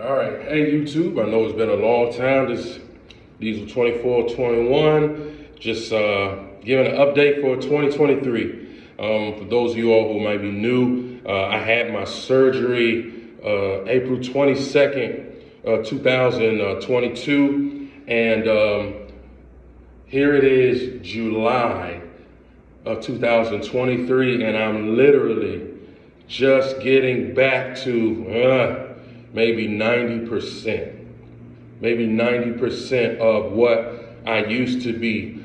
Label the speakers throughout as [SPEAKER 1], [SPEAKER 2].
[SPEAKER 1] All right, hey YouTube, I know it's been a long time. This Diesel 2421, just giving an update for 2023. For those of you all who might be new, I had my surgery April 22nd, 2022, and here it is, July of 2023, and I'm literally just getting back to maybe 90% of what I used to be.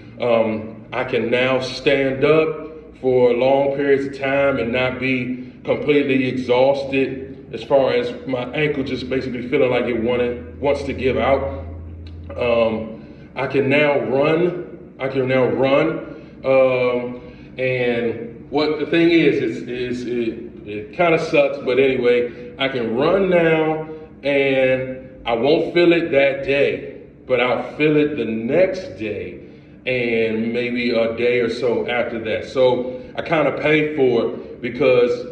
[SPEAKER 1] I can now stand up for long periods of time and not be completely exhausted, as far as my ankle just basically feeling like it wants to give out. I can now run. And what the thing is it kind of sucks, but anyway, I can run now, and I won't feel it that day, but I'll feel it the next day and maybe a day or so after that. So I kind of pay for it, because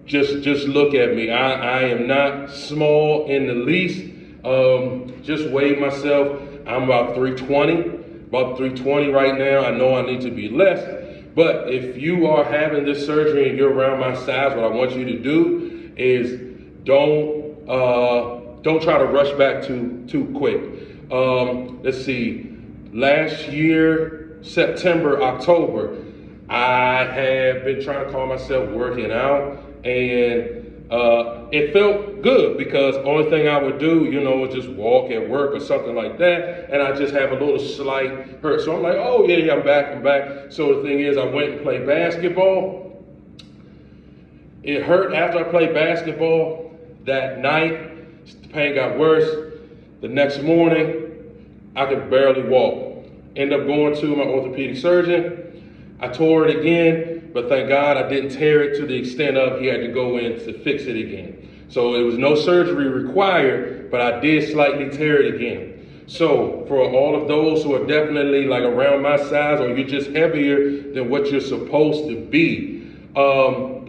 [SPEAKER 1] just look at me. I am not small in the least. Just weighed myself. I'm about 320 right now. I know I need to be less. But if you are having this surgery and you're around my size, what I want you to do is don't try to rush back too quick. Let's see. Last year, September, October, I had been trying to call myself working out, and it felt good, because the only thing I would do, was just walk at work or something like that, and I just have a little slight hurt. So I'm like, oh yeah, I'm back. So the thing is, I went and played basketball. It hurt after I played basketball. That night, the pain got worse. The next morning, I could barely walk. Ended up going to my orthopedic surgeon. I tore it again, but thank God I didn't tear it to the extent of he had to go in to fix it again. So it was no surgery required, but I did slightly tear it again. So for all of those who are definitely like around my size, or you're just heavier than what you're supposed to be,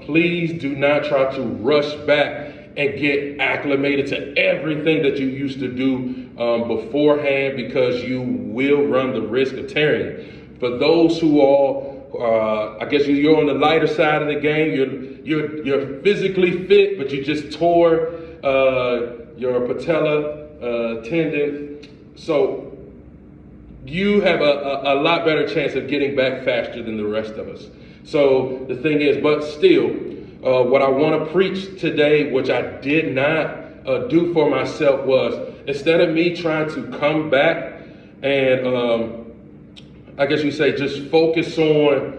[SPEAKER 1] please do not try to rush back and get acclimated to everything that you used to do beforehand, because you will run the risk of tearing it. For those who are, I guess you're on the lighter side of the game, you're physically fit, but you just tore your patella tendon. So you have a lot better chance of getting back faster than the rest of us. So the thing is, but still, what I want to preach today, which I did not do for myself, was instead of me trying to come back and I guess you say just focus on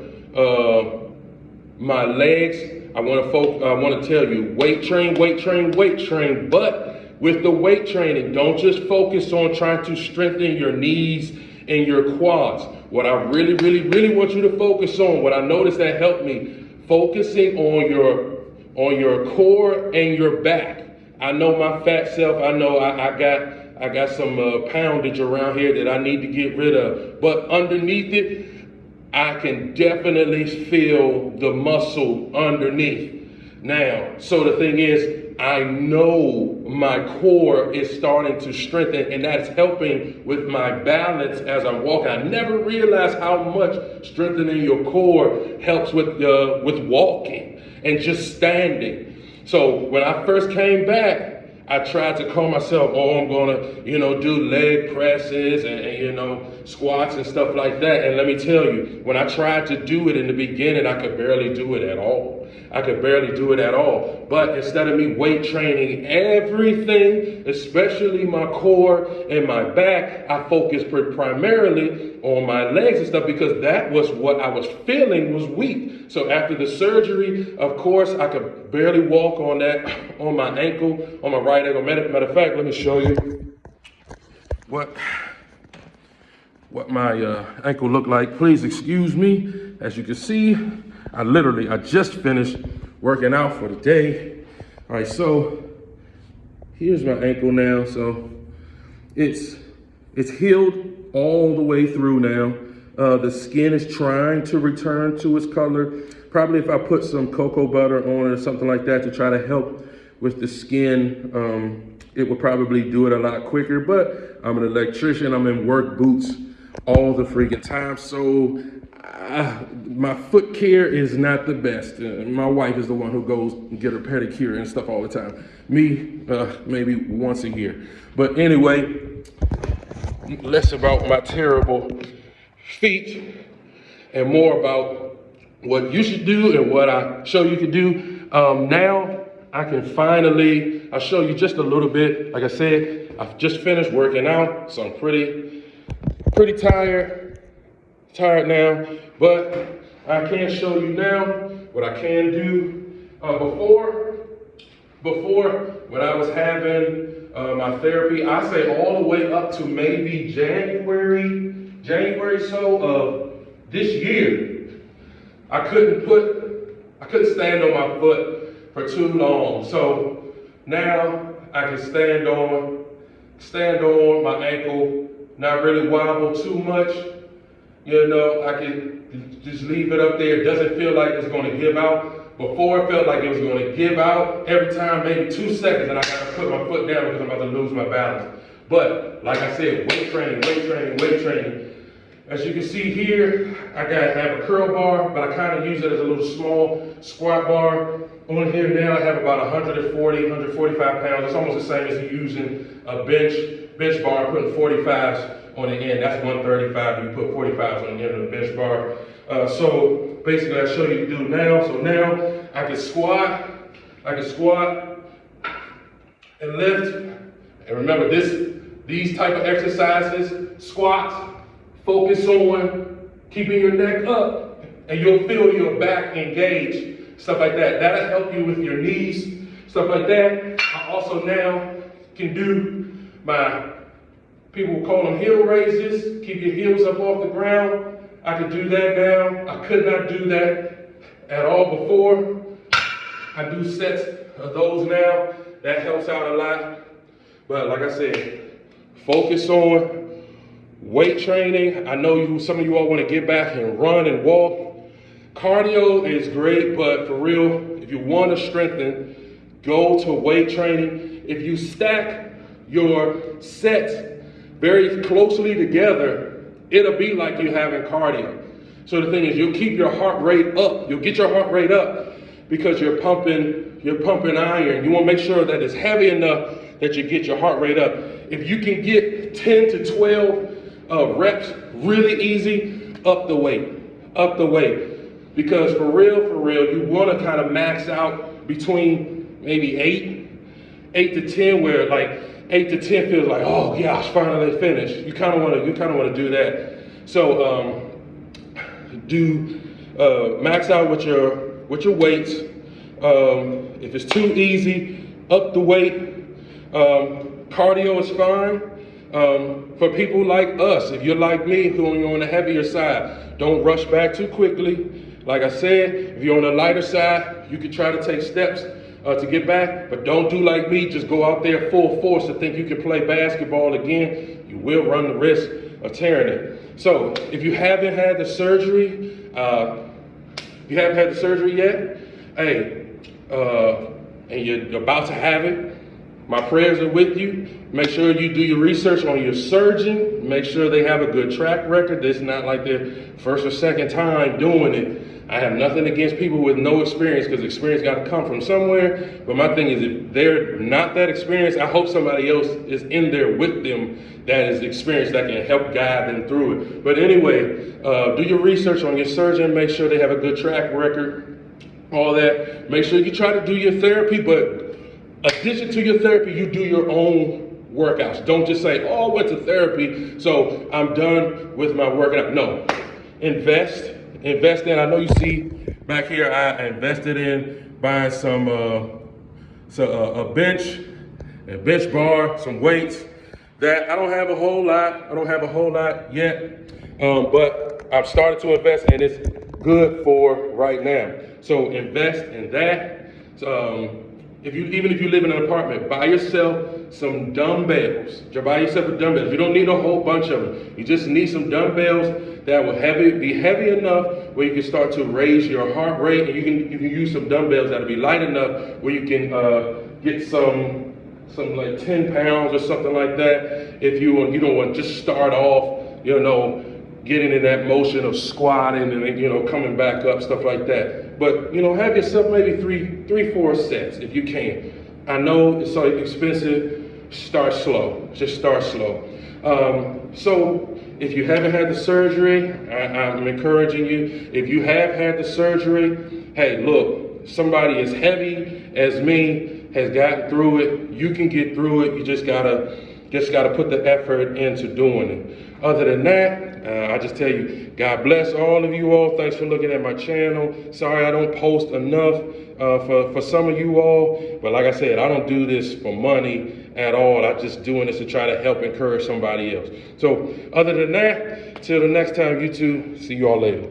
[SPEAKER 1] my legs, I want to tell you, weight train. But with the weight training, don't just focus on trying to strengthen your knees and your quads. What I really want you to focus on, what I noticed that helped me, focusing on your core and your back. I know my fat self. I know I got some poundage around here that I need to get rid of. But underneath it, I can definitely feel the muscle underneath. Now, so the thing is, I know my core is starting to strengthen, and that's helping with my balance as I'm walking. I never realized how much strengthening your core helps with walking and just standing. So when I first came back, I tried to call myself, I'm gonna, do leg presses and squats and stuff like that. And let me tell you, when I tried to do it in the beginning, I could barely do it at all. But instead of me weight training everything, especially my core and my back, I focused primarily on my legs and stuff, because that was what I was feeling was weak. So after the surgery, of course, I could barely walk on my ankle, on my right ankle. Matter of fact, let me show you what my ankle looked like. Please excuse me. As you can see, I just finished working out for the day. All right, so here's my ankle now. So it's healed all the way through now. The skin is trying to return to its color. Probably if I put some cocoa butter on it or something like that to try to help with the skin, it would probably do it a lot quicker, but I'm an electrician. I'm in work boots all the freaking time. So my foot care is not the best. My wife is the one who goes and get her pedicure and stuff all the time. Me, maybe once a year. But anyway, less about my terrible feet and more about what you should do and what I show you can do. Now I can finally, I'll show you just a little bit. Like I said, I've just finished working out, so I'm pretty tired now, but I can show you now what I can do. Before when I was having my therapy, I say all the way up to maybe January so of this year, I couldn't stand on my foot for too long. So now I can stand on my ankle, not really wobble too much. You know, I can just leave it up there. It doesn't feel like it's going to give out. Before it felt like it was going to give out every time, maybe 2 seconds, and I got to put my foot down because I'm about to lose my balance. But like I said, weight training. As you can see here, I have a curl bar, but I kind of use it as a little small squat bar. On here now, I have about 145 pounds. It's almost the same as you using a bench bar, putting 45s on the end. That's 135. You put 45s on the end of the bench bar. So basically, I'll show you to do now. So now I can squat and lift. And remember, these type of exercises, squats, focus on keeping your neck up, and you'll feel your back engage, stuff like that. That'll help you with your knees, stuff like that. I also now can do my, people call them heel raises, keep your heels up off the ground. I can do that now. I could not do that at all before. I do sets of those now. That helps out a lot. But like I said, focus on weight training. I know some of you all want to get back and run and walk. Cardio is great, but for real, if you want to strengthen, go to weight training. If you stack your sets very closely together, it'll be like you're having cardio. So the thing is, you'll keep your heart rate up. You'll get your heart rate up because you're pumping iron. You want to make sure that it's heavy enough that you get your heart rate up. If you can get 10 to 12 reps really easy, up the weight. Because for real, you want to kind of max out between maybe 8 to 10, where like 8 to 10 feels like, oh gosh, finally finished. You kind of want to do that. So max out with your weights. If it's too easy, up the weight. Cardio is fine. For people like us, if you're like me, who are on the heavier side, don't rush back too quickly. Like I said, if you're on the lighter side, you can try to take steps to get back, but don't do like me, just go out there full force to think you can play basketball again. You will run the risk of tearing it. So if you haven't had the surgery, yet, hey, and you're about to have it, my prayers are with you. Make sure you do your research on your surgeon. Make sure they have a good track record. It's not like their first or second time doing it. I have nothing against people with no experience, because experience got to come from somewhere. But my thing is, if they're not that experienced, I hope somebody else is in there with them that is experienced, that can help guide them through it. But anyway, do your research on your surgeon. Make sure they have a good track record, all that. Make sure you try to do your therapy, but addition to your therapy, you do your own workouts. Don't just say, oh, I went to therapy, so I'm done with my workout. No, invest in. I know you see back here, I invested in buying a bench bar, some weights. That I don't have a whole lot yet, but I've started to invest, and it's good for right now. So invest in that. even if you live in an apartment, buy yourself some dumbbells. Just buy yourself a dumbbell. You don't need a whole bunch of them. You just need some dumbbells that will be heavy enough where you can start to raise your heart rate, and you can use some dumbbells that'll be light enough where you can get some like 10 pounds or something like that. If you don't want to just start off, getting in that motion of squatting and coming back up, stuff like that. But have yourself maybe three, 4 sets if you can. I know it's so expensive. Start slow. Just start slow. So if you haven't had the surgery, I'm encouraging you. If you have had the surgery, hey, look, somebody as heavy as me has gotten through it. You can get through it. You just gotta put the effort into doing it. Other than that, I just tell you, God bless all of you all. Thanks for looking at my channel. Sorry I don't post enough for some of you all, but like I said, I don't do this for money at all. I'm just doing this to try to help encourage somebody else. So other than that, till the next time, you two, see you all later.